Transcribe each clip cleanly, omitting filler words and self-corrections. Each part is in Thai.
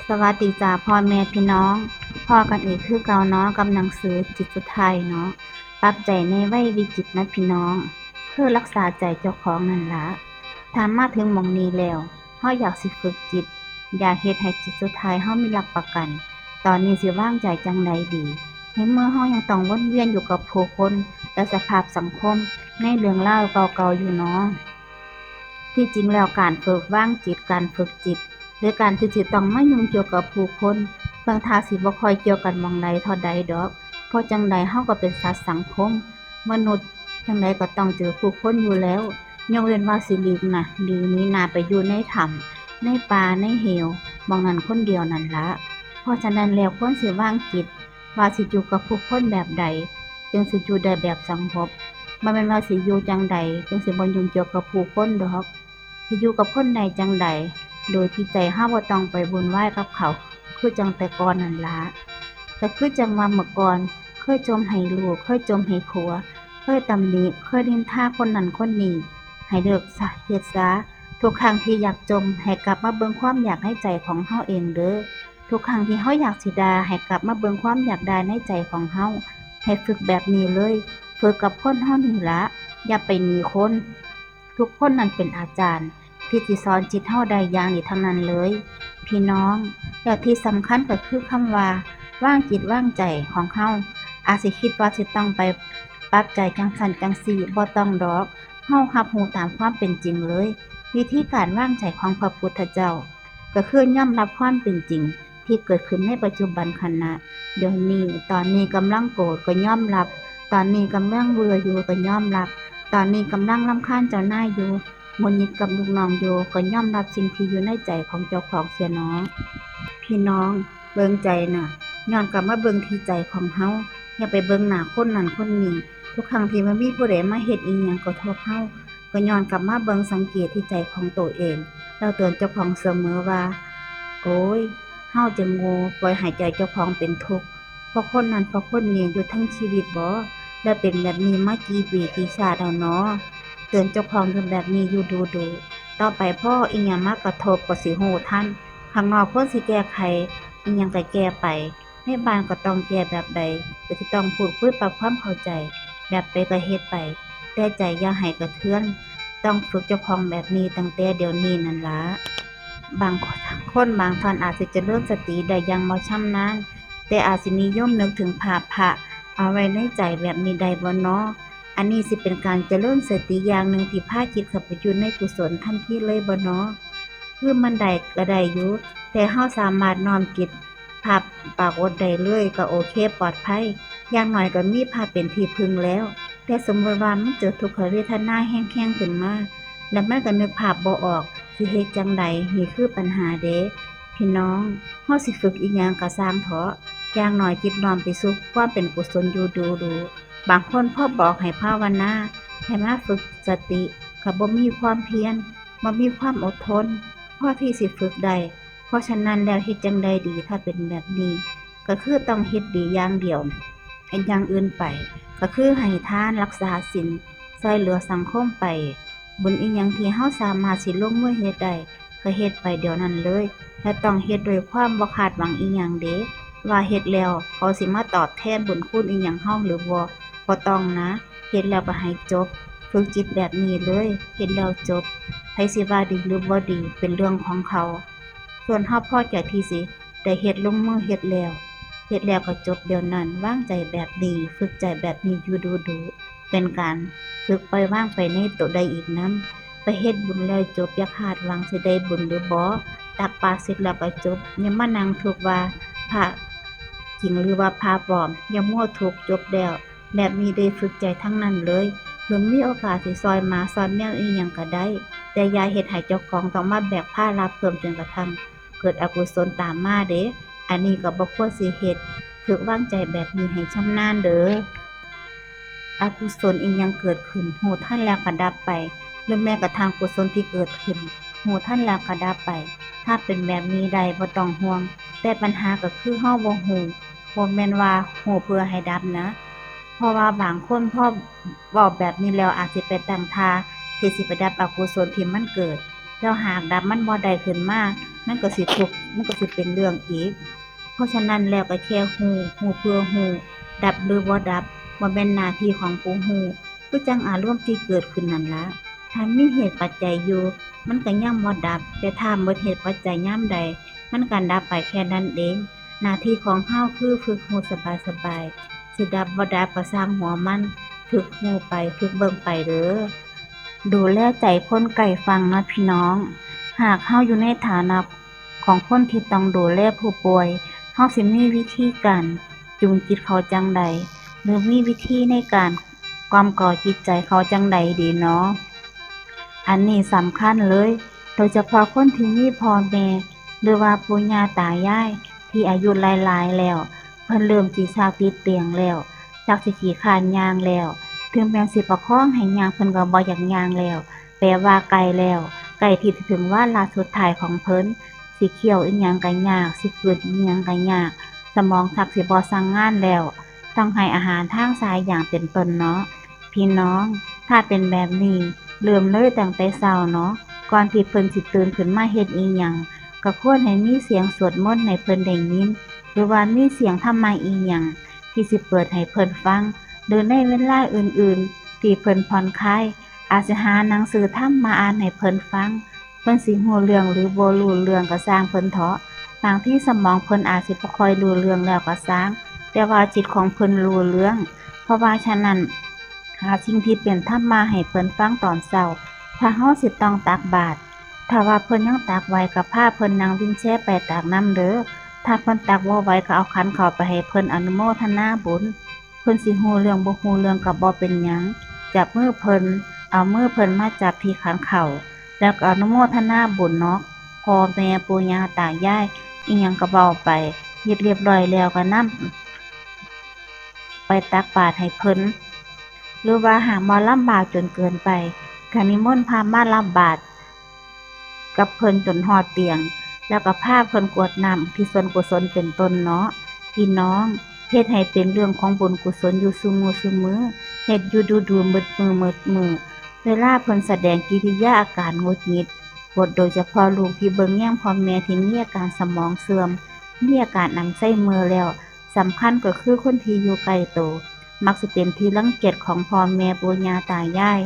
สวัสดีจ้าพ่อแม่พี่น้องพ่อกันอีกคือเก่าเนาะกับหนังสือจิตสุดท้ายเนาะปรับใจในวัยวิจิตรนะพี่น้องคือรักษาใจเจ้าของนั่นละถ้ามาถึงหม้องนี้แล้วเฮาอยากสิฝึกจิตอยากเฮ็ดให้จิตสุดท้ายเฮามีหลักประกันตอนนี้สิวางใจจังใดดีในเมื่อเฮายังต้องวนเวียนอยู่กับผู้คนและสภาพสังคมในเรื่องราวเก่าๆอยู่เนาะ ที่จริงแล้วการฝึกวางจิตการฝึกจิตหรือการที่จิตต้องมายุ่งเกี่ยวกับผู้คนบางทาสิบ่ค่อยเกี่ยวกันหม้องใดเท่าใดดอกเพราะจั่งใดเฮาก็เป็นสัตว์สังคมมนุษย์จั่งใดก็ต้องเจอผู้คนอยู่แล้วยกเว้นว่าสิหลีกหนีหน้าไปอยู่ในถ้ำในป่าในเหวหม้องนั้นคนเดียวนั่นละเพราะฉะนั้นแล้วควรสิวางจิตว่าสิอยู่กับผู้คนแบบใดจึงสิอยู่ได้แบบสงบบ่แม่นว่าสิอยู่จั่งใดจึงสิบ่ยุ่งเกี่ยวกับผู้คนดอก สิอยู่กับคนใดจั่งใดโดยที่ใจเฮาบ่ต้องไปวุ่นวายกับเขาคือจั่งแต่ก่อนนั่นล่ะก็คือจั่งว่าเมื่อก่อนเคยจมให้ลูกเคยจมให้ผัวเคยตำหนิเคยนินทาคนนั้นคนนี้ให้เลิกซะเฮ็ดซะทุกครั้งที่อยากจมให้กลับมาเบิ่งความอยากในใจของเฮาเองเด้อทุกครั้งที่เฮาอยากสิด่าให้กลับมาเบิ่งความอยากด่าในใจของเฮาให้ฝึกแบบนี้เลยฝึกกับคนเฮานี่ล่ะอย่าไปหนีคนทุกคนนั้นเป็นอาจารย์ ที่สิสอนจิตเฮาได้อย่างนี้ทั้งนั้นเลยพี่น้องแล้วที่สำคัญก็คือคำว่าวางจิตวางใจของเฮาอาจสิคิดว่าสิต้องไปปรับใจจังซั่นจังซี้บ่ต้องดอกเฮารับรู้ตามความเป็นจริงเลยวิธีการวางใจของพระพุทธเจ้าก็คือยอมรับความเป็นจริงที่เกิดขึ้นในปัจจุบันขณะเดี๋ยวนี้ตอนนี้กำลังโกรธก็ยอมรับตอนนี้กำลังเบื่ออยู่ก็ยอมรับตอนนี้กำลังรำคาญเจ้านายอยู่ หงุดหงิดกับลูกน้องอยู่ก็ยอมรับสิ่งที่อยู่ในใจของเจ้าของเสียเนาะพี่น้องเบิ่งใจน่ะย้อนกลับมาเบิ่งที่ใจของเฮาอย่าไปเบิ่งหน้าคนนั้นคนนี้ทุกครั้งที่มันมีผู้ใดมาเฮ็ดอิหยังกระทบเฮาก็ย้อนกลับมาเบิ่งสังเกตที่ใจของตัวเองแล้วเตือนเจ้าของเสมอว่าโอ๊ยเฮาจะโง่ปล่อยให้ใจเจ้าของเป็นทุกข์เพราะคนนั้นเพราะคนนี้อยู่ทั้งชีวิตบ่และเป็นแบบนี้มากี่ปีกี่ชาติแล้วเนาะ เตือนเจ้าของอยู่แบบนี้อยู่ดูๆต่อไปพ่ออิหยังมากระทบก็สิรู้ทันข้างนอกควรสิแก้ไขอิหยังก็แก้ไปในบ้านก็ต้องแก้แบบใดก็สิต้องพูดคุยปรับความเข้าใจแบบใดก็เฮ็ดไปแต่ใจอย่าให้กระเทือนต้องฝึกเจ้าของแบบนี้ตั้งแต่เดี๋ยวนี้นั่นล่ะบางคนบางท่านอาจสิเจริญสติได้อย่างบ่ชำนาญแต่อาจสินิยมนึกถึงภาพพระเอาไว้ในใจแบบนี้ได้บ่เนาะ อันนี้สิเป็นการเจริญสติอย่างหนึ่งที่พาจิตเข้าไปอยู่ในกุศลทันทีเลยบ่เนาะคือมันได้ก็ได้อยู่แต่เฮาสามารถน้อมจิตภาพปรากฏได้เลยก็โอเคปลอดภัยอย่างน้อยก็มีภาพเป็นที่พึ่งแล้วแต่สมมุติว่ามันเจอทุกขเวทนาแห้งๆขึ้นมาแล้วมันก็นึกภาพบ่ออกสิเฮ็ดจั่งใดนี่คือปัญหาเด้พี่น้องเฮาสิฝึกอีหยังก็สร้างเถาะอย่างน้อยจิตน้อมไปสู่ความเป็นกุศลอยู่ดูๆ บางคนพ่อบอกให้ภาวนาให้มาฝึกสติก็บ่มีความเพียรบ่มีความอดทนพอที่สิฝึกได้เพราะฉะนั้นแล้วเฮ็ดจั่งใดดีถ้าเป็นแบบนี้ก็คือต้องเฮ็ดดีอย่างเดียวเฮ็ดอย่างอื่นไปก็คือให้ทานรักษาศีลช่วยเหลือสังคมไปบุญอีหยังที่เฮาสามารถสิลงมือเฮ็ดได้ก็เฮ็ดไปเดี๋ยวนั้นเลยและต้องเฮ็ดด้วยความบ่คาดหวังอีหยังเดะว่าเฮ็ดแล้วเขาสิมาตอบแทนบุญคุณอีหยังเฮาหรือบ่ต้องนะเฮ็ดแล้วก็ให้จบฝึกจิตแบบนี้เลยเฮ็ดแล้วจบไผสิว่าดีหรือบ่ดีเป็นเรื่องของเขาส่วนเฮาพอใจที่สิได้เฮ็ดลงมือเฮ็ดแล้วก็จบเดี๋ยวนั้นวางใจแบบนี้ฝึกใจแบบนี้อยู่ดูๆเป็นการฝึกปล่อยวางไปในตัวได้อีกนำไปเฮ็ดบุญแล้วจบอย่าคาดหวังสิได้บุญหรือบ่ตักบาตรเสร็จแล้วก็จบอย่ามานั่งทุกข์ว่าพระจริงหรือว่าพระปลอมอย่ามั่วทุกข์จบแล้ว แบบนี้ได้ฝึกใจทั้งนั้นเลยหรือมีโอกาสสิซอยหมาซอยแมวอีหยังก็ได้แต่อย่าเฮ็ดให้เจ้าของต้องมาแบกภาระเพิ่มจนกระทั่งเกิดอกุศลตามมาเด้อันนี้ก็บ่ควรสิเฮ็ดฝึกวางใจแบบนี้ให้ชำนาญเด้ออกุศลอีหยังเกิดขึ้นรู้ทันแล้วก็ดับไปหรือแม้กระทั่งกุศลที่เกิดขึ้นรู้ทันแล้วก็ดับไปถ้าเป็นแบบนี้ได้บ่ต้องห่วงแต่ปัญหาก็คือเฮาบ่รู้บ่แม่นว่ารู้เพื่อให้ดับนะเพราะว่าบางคนพอเว้าแบบนี้แล้วอาจสิไปตั้งท่าที่สิไปดับอกุศลที่มันเกิดแล้วหากดับมันบ่ได้ขึ้นมา มันก็สิทุกข์มันก็สิเป็นเรื่องอีกเพราะฉะนั้นแล้วก็แค่ฮู้เพื่อฮู้ดับหรือบ่ดับบ่แม่นหน้าที่ของผู้ฮู้คือจังอารมณ์ที่เกิดขึ้นนั่นล่ะถ้ามีเหตุปัจจัยอยู่มันก็ยังบ่ดับแต่ถ้าหมดเหตุปัจจัยยามใดมันก็ดับไปแค่นั้นเองหน้าที่ของเฮาคือฝึกฮู้สบายๆสิดับบ่ดับก็สร้างหัวมันฝึกฮู้ไปฝึกเบิ่งไปเด้อดูแลใจคนใกล้ฟังเนาะพี่น้องหากเฮาอยู่ในฐานะของคนที่ต้องดูแลผู้ป่วยเฮาสิมีวิธีการจูงจิตเขาจังใดหรือมีวิธีในการกล่อมกล่อมจิตใจเขาจังใดดีเนาะ อันนี้สำคัญเลย โดยเฉพาะคนที่มีพ่อแม่หรือว่าปู่ย่าตายายที่อายุหลายๆแล้วเพิ่นเริ่มสิชักติดเตียงแล้วชักสิขี้คร้านย่างแล้วถึงแม้สิประคองให้ย่างเพิ่นก็บ่อยากย่างแล้วแปลว่าใกล้แล้วใกล้ที่จะถึงวาระสุดท้ายของเพิ่นสิเคี้ยวอิหยังก็ยากสิกลืนอิหยังก็ยากสมองชักสิบ่สั่งงานแล้วต้องให้อาหารทางสายอย่างเป็นต้นเนาะพี่น้องถ้าเป็นแบบนี้ เริ่มเลยตั้งแต่เช้าเนาะก่อนที่เพิ่นสิตื่นขึ้นมาเฮ็ดอิหยังก็ควรให้มีเสียงสวดมนต์ให้เพิ่นได้ยินหรือว่ามีเสียงธรรมะอิหยังที่สิเปิดให้เพิ่นฟังหรือในเวลาอื่นๆที่เพิ่นผ่อนคลายอาจจะหาหนังสือธรรมมาอ่านให้เพิ่นฟังเพิ่นสิรู้เรื่องหรือบ่รู้เรื่องก็สร้างเพิ่นเถาะบางทีสมองเพิ่นอาจสิบ่ค่อยรู้เรื่องแล้วก็สร้างแต่ว่าจิตของเพิ่นรู้เรื่องเพราะว่าฉะนั้น หาสิ่งที่เป็นธรรมะให้เพิ่นฟังตอนเช้าถ้าเฮาสิต้องตักบาตรถ้าว่าเพิ่นยังตักไหวก็พาเพิ่นนั่งวิลแชร์ไปตักนำเด้อถ้าเพิ่นตักบ่ไหวก็เอาขันเข้าไปให้เพิ่นอนุโมทนาบุญเพิ่นสิรู้เรื่องบ่รู้เรื่องก็บ่เป็นหยังจับมือเพิ่นเอามือเพิ่นมาจับที่ขันเข้าแล้วก็อนุโมทนาบุญเนาะพ่อแม่ปู่ย่าตายายอิหยังก็เว้าไปเฮ็ดเรียบร้อยแล้วก็นำไปตักบาตรให้เพิ่น หรือว่าหากบ่ลำบากจนเกินไปก็นิมนต์พระมารับบาตรกับเพิ่นจนฮอดเตียงแล้วก็พาเพิ่นกรวดน้ำอุที่ส่วนกุศลเป็นต้นเนาะพี่น้องเฮ็ดให้เป็นเรื่องของบุญกุศลอยู่ซุมื้อเฮ็ดอยู่ดูๆมึดมือเวลาเพิ่นแสดงกิริยาอาการหงุดหงิดบทโดยเฉพาะลูกที่เบิ่งแย่งพ่อแม่ที่มีอาการสมองเสื่อมมีอาการอัลไซเมอร์แล้วสำคัญก็คือคนที่อยู่ใกล้ตัว มักสิเป็นที่รังเกียจของพ่อแม่ปู่ย่าตายาย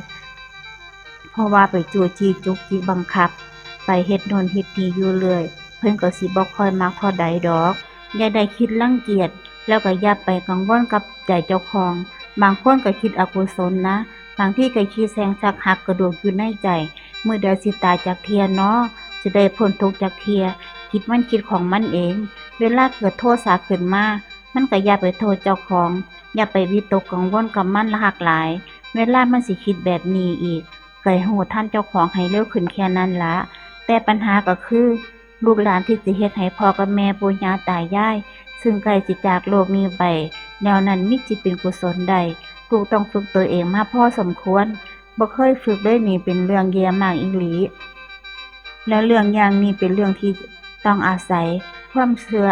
เพราะว่าไปจู้จี้จุกจิกบังคับไปเฮ็ดโน่นเฮ็ดนี่อยู่เรื่อยเพิ่นก็สิบ่ค่อยมักเท่าใดดอกอย่าได้คิดรังเกียจแล้วก็อย่าไปกังวลกับใจเจ้าของบางคนก็คิดอกุศลนะบางทีก็คิดแซงชักหักกระดูกอยู่ในใจมื้อใดสิตายจากเที่ยเนาะสิได้พ้นทุกข์จากเที่ยคิดมันคิดของมันเองเวลาเกิดโทสะขึ้นมามันก็อย่าไปโทษเจ้าของอย่าไปวิตกกังวลกับมันหลากหลายเวลามันสิคิดแบบนี้อีกก็ให้รู้ทันเจ้าของให้เร็วขึ้นแค่นั้นละแต่ปัญหาก็คือลูกหลานที่สิเฮ็ดให้พ่อกับแม่ปู่ย่าตายายซึ่งใกล้สิจากโลกนี้ไปแนวนั้นมีจิตเป็นกุศลใดลูกต้องฝึกตัวเองมาพอสมควรบ่เคยฝึกเลยนี่เป็นเรื่องแย่มากอีหลีแล้วเรื่องอย่างนี้เป็นเรื่องที่ต้องอาศัยความเชื่อ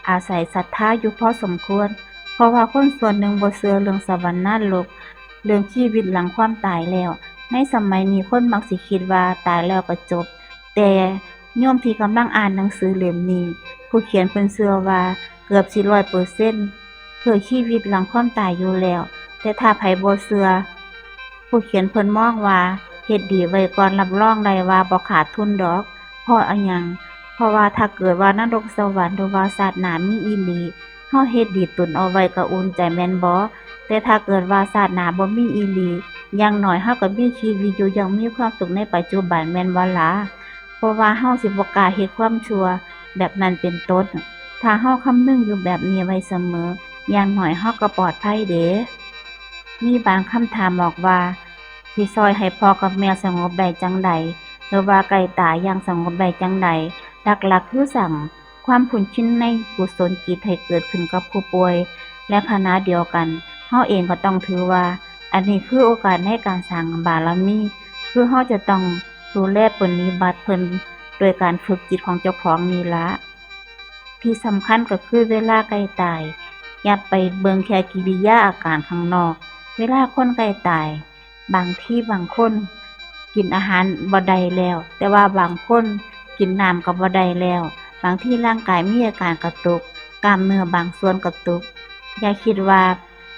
อาศัยศรัทธาอยู่พอสมควร เพราะว่าคนส่วนหนึ่งบ่เชื่อเรื่องสวรรค์นรกเรื่องชีวิตหลังความตายแล้วในสมัยนี้คนมักสิคิดว่าตายแล้วก็จบแต่โยมที่กำลังอ่านหนังสือเล่มนี้ผู้เขียนเพิ่นเชื่อว่าเกือบสิ100%คือชีวิตหลังความตายอยู่แล้วแต่ถ้าไผบ่เชื่อผู้เขียนเพิ่นมองว่าเฮ็ดดีไว้ก่อนรับรองได้ว่าบ่ขาดทุนดอกเพราะอะหยังเพราะว่าถ้าเกิดว่านรกสวรรค์หรือว่าชาติหน้ามีอีหลี เฮาเฮ็ดดีตุนเอาไว้ก็อุ่นใจแม่นบ่แต่ถ้าเกิดว่าชาติหน้าบ่มีอีหลีอย่างน้อยเฮาก็มีชีวิตอยู่อย่างมีความสุขในปัจจุบันแม่นบ่ล่ะเพราะว่าเฮาสิบ่กล้าเฮ็ดความชั่วแบบนั้นเป็นต้นถ้าเฮาคำนึงอยู่แบบนี้ไว้เสมออย่างน้อยเฮาก็ปลอดภัยเด้มีบางคำถามบอกว่าสิช่วยให้พ่อกับแม่สงบได้จั่งใดหรือว่าใกล้ตายอย่างสงบได้จั่งใดหลักๆคือสั่ง ความคุ้นชินในกุศลจิตให้เกิดขึ้นกับผู้ป่วยและขณะเดียวกันเฮาเองก็ต้องถือว่าอันนี้คือโอกาสในการสร้างบารมีคือเฮาจะต้องดูแลปฏิบัติเพิ่นโดยการฝึกจิตของเจ้าของนี่ละที่สำคัญก็คือเวลาใกล้ตายอย่าไปเบิ่งแค่กิริยาอาการข้างนอกเวลาคนใกล้ตายบางคนกินอาหารบ่ได้แล้วแต่ว่าบางคน กินน้ำก็บ่ได้แล้ว บางทีร่างกายมีอาการกระตุก กล้ามเนื้อบางส่วนกระตุก อย่าคิดว่า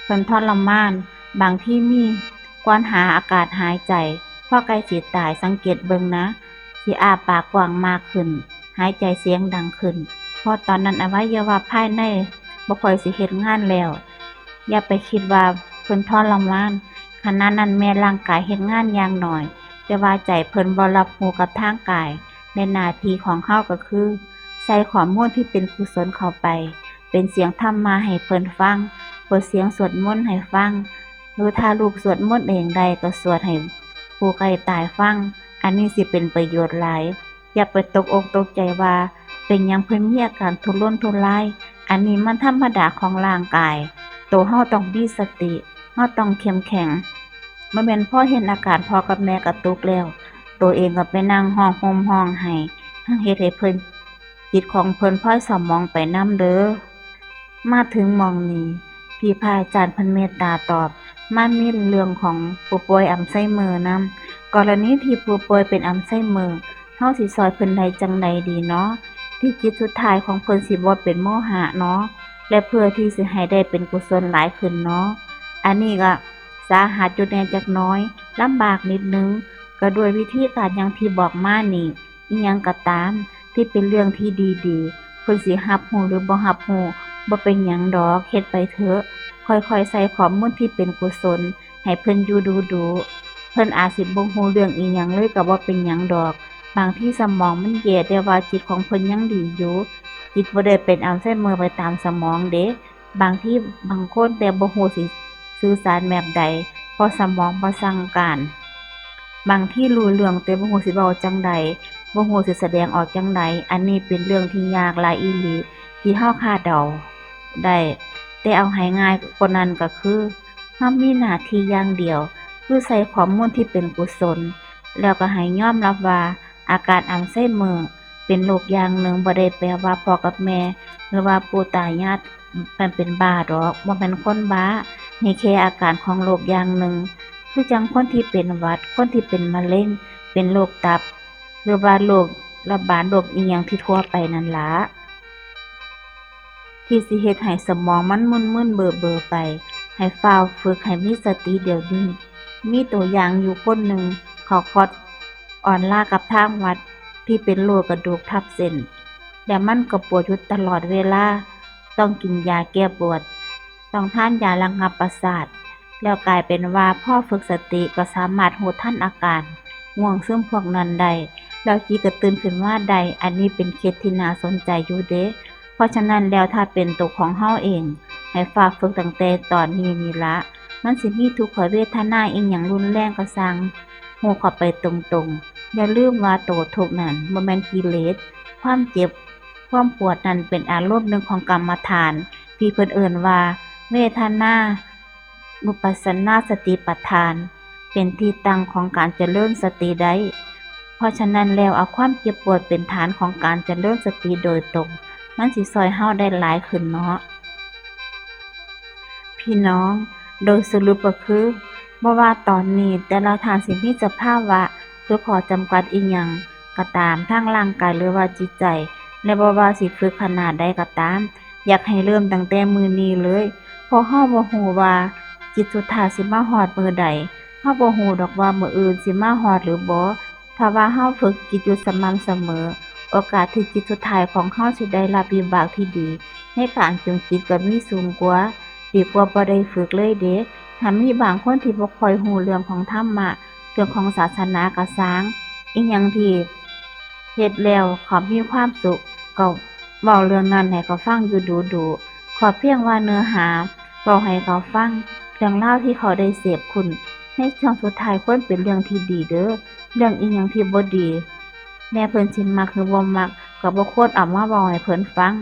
เพิ่นทรมาน บางทีมีควรหาอากาศหายใจพอใกล้สิตายสังเกตเบิ่งนะ สิอ้าปากกว้างมากขึ้น หายใจเสียงดังขึ้น เพราะตอนนั้นอวัยวะภายในบ่ค่อยสิเฮ็ดงานแล้ว อย่าไปคิดว่าเพิ่นทรมาน ขณะนั้นแม้ร่างกายเฮ็ดงานอย่างน้อย แต่ว่าใจเพิ่นบ่รับรู้กับทางกายและหน้าที่ของเราก็คือ ใส่ข้อมูลที่เป็นกุศลเข้าไป เป็นเสียงธรรมะให้เพิ่นฟัง เปิดเสียงสวดมนต์ให้ฟัง หรือถ้าลูกสวดมนต์เองได้ก็สวดให้ผู้ใกล้ตายฟัง อันนี้สิเป็นประโยชน์หลาย อย่าไปตกอกตกใจว่าเป็นหยังเพิ่นมีอาการทุรนทุราย อันนี้มันธรรมดาของร่างกาย ตัวเราต้องมีสติเราต้องเข้มแข็งบ่แม่นพอเห็นอาการพ่อกับแม่กระตุกแล้ว ตัวเองก็ไปนั่งร้องห่มร้องไห้ทั้งเฮ็ดให้เพิ่นจิตของเพิ่นพลอยเศร้าหมองไปนำเด้อ มาถึงหม้องนี้พี่พระอาจารย์เพิ่นเมตตาตอบ มันมีเรื่องของผู้ป่วยอัลไซเมอร์นำ กรณีที่ผู้ป่วยเป็นอัลไซเมอร์เฮาสิช่วยเพิ่นได้จั่งใดดีเนาะ ที่จิตสุดท้ายของเพิ่นสิบ่เป็นโมหะเนาะ และเพื่อที่สิให้ได้เป็นกุศลหลายขึ้นเนาะ อันนี้ก็สาหัสอยู่แหน่จักหน้อย ลำบากนิดนึง ก็ด้วยวิธีการอย่างที่บอกมานี่ อิหยังก็ตามที่เป็นเรื่องที่ดีๆ เพิ่นสิรับรู้หรือบ่รับรู้บ่เป็นหยังดอก เฮ็ดไปเถอะ ค่อยๆใส่ข้อมูลที่เป็นกุศลให้เพิ่นอยู่ดูๆ เพิ่นอาจสิบ่รู้เรื่องอิหยังเลยก็บ่เป็นหยังดอก บางทีสมองมันแย่แต่ว่าจิตของเพิ่นยังดีอยู่ จิตบ่ได้เป็นอัลไซเมอร์ไปตามสมองเดะ บางทีบางคนแต่บ่รู้สิสื่อสารแบบใด เพราะสมองบ่สั่งการ บางทีรู้เรื่องแต่บ่รู้สิเว้าจั่งใด บ่รู้สิแสดงออกจั่งใด อันนี้เป็นเรื่องที่ยากหลายอีหลีที่เราคาดเดาได้ แต่เอาให้ง่ายกว่านั้นก็คือเรามีหน้าที่อย่างเดียว คือใส่ข้อมูลที่เป็นกุศล แล้วก็ให้ยอมรับว่าอาการอัลไซเมอร์เป็นโรคอย่างหนึ่ง บ่ได้แปลว่าพ่อกับแม่ หรือว่าปู่ตายายมันเป็นบ้าดอก บ่แม่นคนบ้า นี่แค่อาการของโรคอย่างหนึ่ง คือจั่งคนที่เป็นหวัด คนที่เป็นมะเร็ง เป็นโรคตับ หรือว่าโรคระบาด โรคอิหยังที่ทั่วไปนั่นล่ะ ที่สิเฮ็ดให้สมองมันมึนๆเบ้อๆไป ให้ฟ้าวฝึกให้มีสติเดี๋ยวนี้ มีตัวอย่างอยู่คนหนึ่งเขาคอร์สออนไลน์กับทางวัดที่เป็นโรคกระดูกทับเส้น แล้วมันก็ปวดอยู่ตลอดเวลา ต้องกินยาแก้ปวด ต้องทานยาระงับประสาท แล้วกลายเป็นว่าพอฝึกสติก็สามารถรู้ทันอาการง่วงซึมพวกนั้นได้ แล้วจิตก็ตื่นขึ้นมาได้ อันนี้เป็นเคสที่น่าสนใจอยู่เดะ เพราะฉะนั้นแล้วถ้าเป็นตัวของเราเอง ให้ฝากฝึกตั้งแต่ตอนนี้นี่ละ มันสิมีทุกขเวทนาอิหยังรุนแรงก็ซังรู้เข้าไปตรงๆ อย่าลืมว่าตัวทุกข์นั้นบ่แม่นกิเลส ความเจ็บ ความปวดนั้นเป็นอารมณ์หนึ่งของกรรมฐาน ที่เพิ่นเอิ้นว่า เวทนานุปัสสนาสติปัฏฐาน เป็นที่ตั้งของการเจริญสติได้ เพราะฉะนั้นแล้วเอาความเจ็บปวดเป็นฐานของการเจริญสติโดยตรง มันสิช่วยเราได้หลายขึ้นเนาะ พี่น้อง โดยสรุปก็คือบ่ว่าตอนนี้แต่ละท่านสิมีสภาวะหรือข้อจำกัดอิหยังก็ตามทางร่างกายหรือว่าจิตใจ และบ่ว่าสิฝึกขนาดใดก็ตาม อยากให้เริ่มตั้งแต่มื้อนี้เลย เพราะเราบ่รู้ว่าจิตสุดท้ายสิมาฮอดมื้อใด เราบ่รู้ดอกว่ามื้ออื่นสิมาฮอดหรือบ่ ถ้าว่าเราฝึกจิตอยู่สม่ำเสมอ โอกาสที่จิตสุดท้ายของเราสิได้รับวิบากที่ดี ในการจูงจิตก็มีสูงกว่า ดีกว่าบ่ได้ฝึกเลยเดะ ถ้ามีบางคนที่บ่ค่อยรู้เรื่องของธรรมะ เรื่องของศาสนาก็สร้าง อิหยังที่เฮ็ดแล้วเขามีความสุข ก็เว้าเรื่องนั้นให้เขาฟังอยู่ดูๆ ขอเพียงว่าเนื้อหาเว้าให้เขาฟัง เรื่องราวที่เขาได้เสพคุณในช่วงสุดท้ายควรเป็นเรื่องที่ดีเด้อ เรื่องอิหยังที่บ่ดีแม้เพิ่นสิมักหรือบ่มักก็บ่ควรเอามาเว้าให้เพิ่นฟัง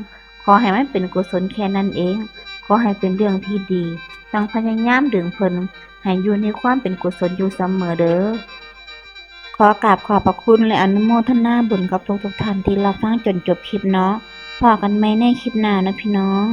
ขอให้มันเป็นกุศลแค่นั้นเอง ขอให้เป็นเรื่องที่ดี ต้องพยายามดึงเพิ่นให้อยู่ในความเป็นกุศลอยู่เสมอเด้อ ขอกราบขอบพระคุณและอนุโมทนาบุญกับทุกๆท่านที่รับฟังจนจบคลิปเนาะ พบกันใหม่ในคลิปหน้านะพี่น้อง